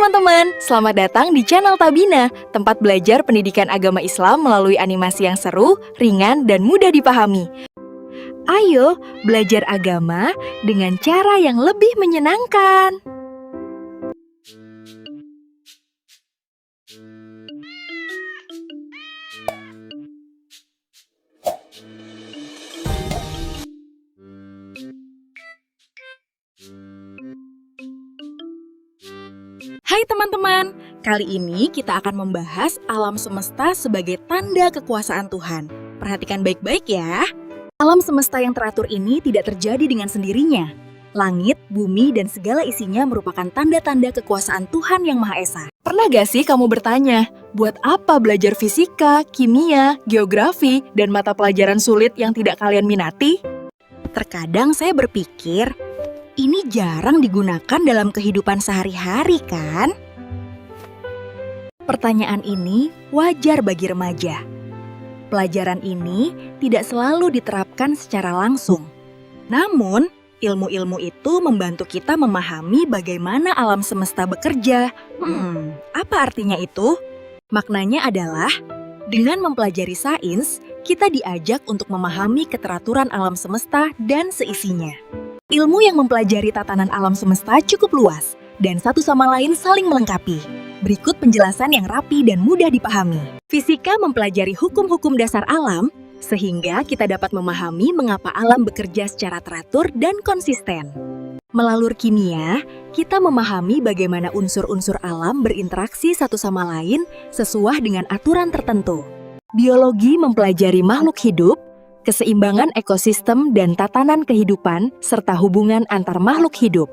teman-teman, selamat datang di channel Tabina, tempat belajar pendidikan agama Islam melalui animasi yang seru, ringan, dan mudah dipahami. Ayo belajar agama dengan cara yang lebih menyenangkan. Hai teman-teman, kali ini kita akan membahas alam semesta sebagai tanda kekuasaan Tuhan. Perhatikan baik-baik ya. Alam semesta yang teratur ini tidak terjadi dengan sendirinya. Langit, bumi, dan segala isinya merupakan tanda-tanda kekuasaan Tuhan yang Maha Esa. Pernah gak sih kamu bertanya, buat apa belajar fisika, kimia, geografi, dan mata pelajaran sulit yang tidak kalian minati? Terkadang saya berpikir, ini jarang digunakan dalam kehidupan sehari-hari kan? Pertanyaan ini wajar bagi remaja. Pelajaran ini tidak selalu diterapkan secara langsung. Namun, ilmu-ilmu itu membantu kita memahami bagaimana alam semesta bekerja. Apa artinya itu? Maknanya adalah, dengan mempelajari sains, kita diajak untuk memahami keteraturan alam semesta dan seisinya. Ilmu yang mempelajari tatanan alam semesta cukup luas, dan satu sama lain saling melengkapi. Berikut penjelasan yang rapi dan mudah dipahami. Fisika mempelajari hukum-hukum dasar alam, sehingga kita dapat memahami mengapa alam bekerja secara teratur dan konsisten. Melalui kimia, kita memahami bagaimana unsur-unsur alam berinteraksi satu sama lain sesuai dengan aturan tertentu. Biologi mempelajari makhluk hidup, keseimbangan ekosistem dan tatanan kehidupan, serta hubungan antar makhluk hidup.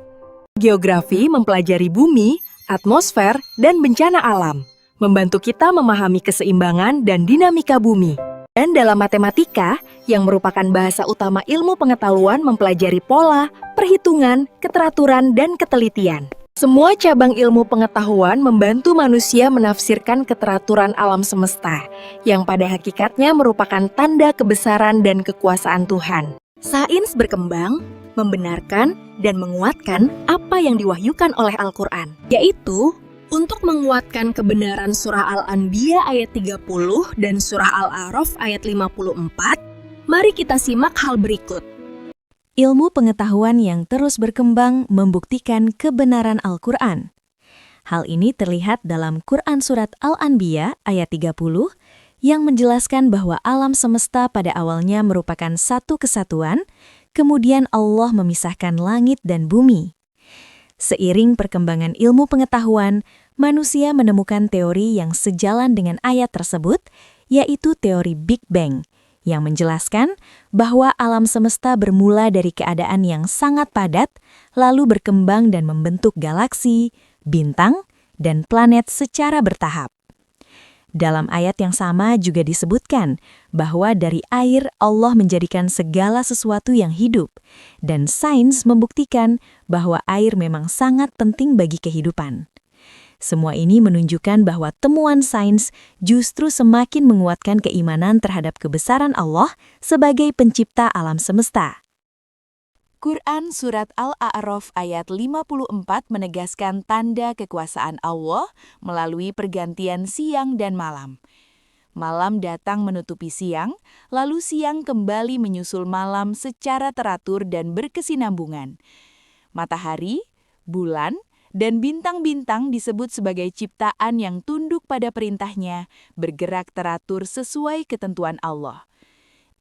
Geografi mempelajari bumi, atmosfer, dan bencana alam, membantu kita memahami keseimbangan dan dinamika bumi. Dan dalam matematika, yang merupakan bahasa utama ilmu pengetahuan mempelajari pola, perhitungan, keteraturan, dan ketelitian. Semua cabang ilmu pengetahuan membantu manusia menafsirkan keteraturan alam semesta, yang pada hakikatnya merupakan tanda kebesaran dan kekuasaan Tuhan. Sains berkembang, membenarkan, dan menguatkan apa yang diwahyukan oleh Al-Quran, yaitu untuk menguatkan kebenaran surah Al-Anbiya ayat 30 dan surah Al-A'raf ayat 54, mari kita simak hal berikut. Ilmu pengetahuan yang terus berkembang membuktikan kebenaran Al-Quran. Hal ini terlihat dalam Quran Surat Al-Anbiya ayat 30 yang menjelaskan bahwa alam semesta pada awalnya merupakan satu kesatuan, kemudian Allah memisahkan langit dan bumi. Seiring perkembangan ilmu pengetahuan, manusia menemukan teori yang sejalan dengan ayat tersebut, yaitu teori Big Bang, yang menjelaskan bahwa alam semesta bermula dari keadaan yang sangat padat, lalu berkembang dan membentuk galaksi, bintang, dan planet secara bertahap. Dalam ayat yang sama juga disebutkan bahwa dari air Allah menjadikan segala sesuatu yang hidup, dan sains membuktikan bahwa air memang sangat penting bagi kehidupan. Semua ini menunjukkan bahwa temuan sains justru semakin menguatkan keimanan terhadap kebesaran Allah sebagai pencipta alam semesta. Quran Surat Al-A'raf ayat 54 menegaskan tanda kekuasaan Allah melalui pergantian siang dan malam. Malam datang menutupi siang, lalu siang kembali menyusul malam secara teratur dan berkesinambungan. Matahari, bulan, dan bintang-bintang disebut sebagai ciptaan yang tunduk pada perintahnya, bergerak teratur sesuai ketentuan Allah.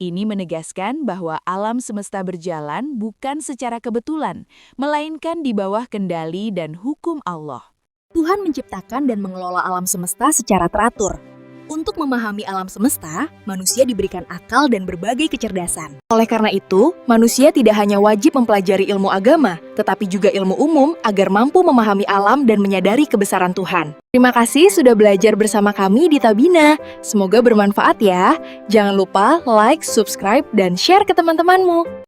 Ini menegaskan bahwa alam semesta berjalan bukan secara kebetulan, melainkan di bawah kendali dan hukum Allah. Tuhan menciptakan dan mengelola alam semesta secara teratur. Untuk memahami alam semesta, manusia diberikan akal dan berbagai kecerdasan. Oleh karena itu, manusia tidak hanya wajib mempelajari ilmu agama, tetapi juga ilmu umum agar mampu memahami alam dan menyadari kebesaran Tuhan. Terima kasih sudah belajar bersama kami di Tabina. Semoga bermanfaat ya. Jangan lupa like, subscribe, dan share ke teman-temanmu.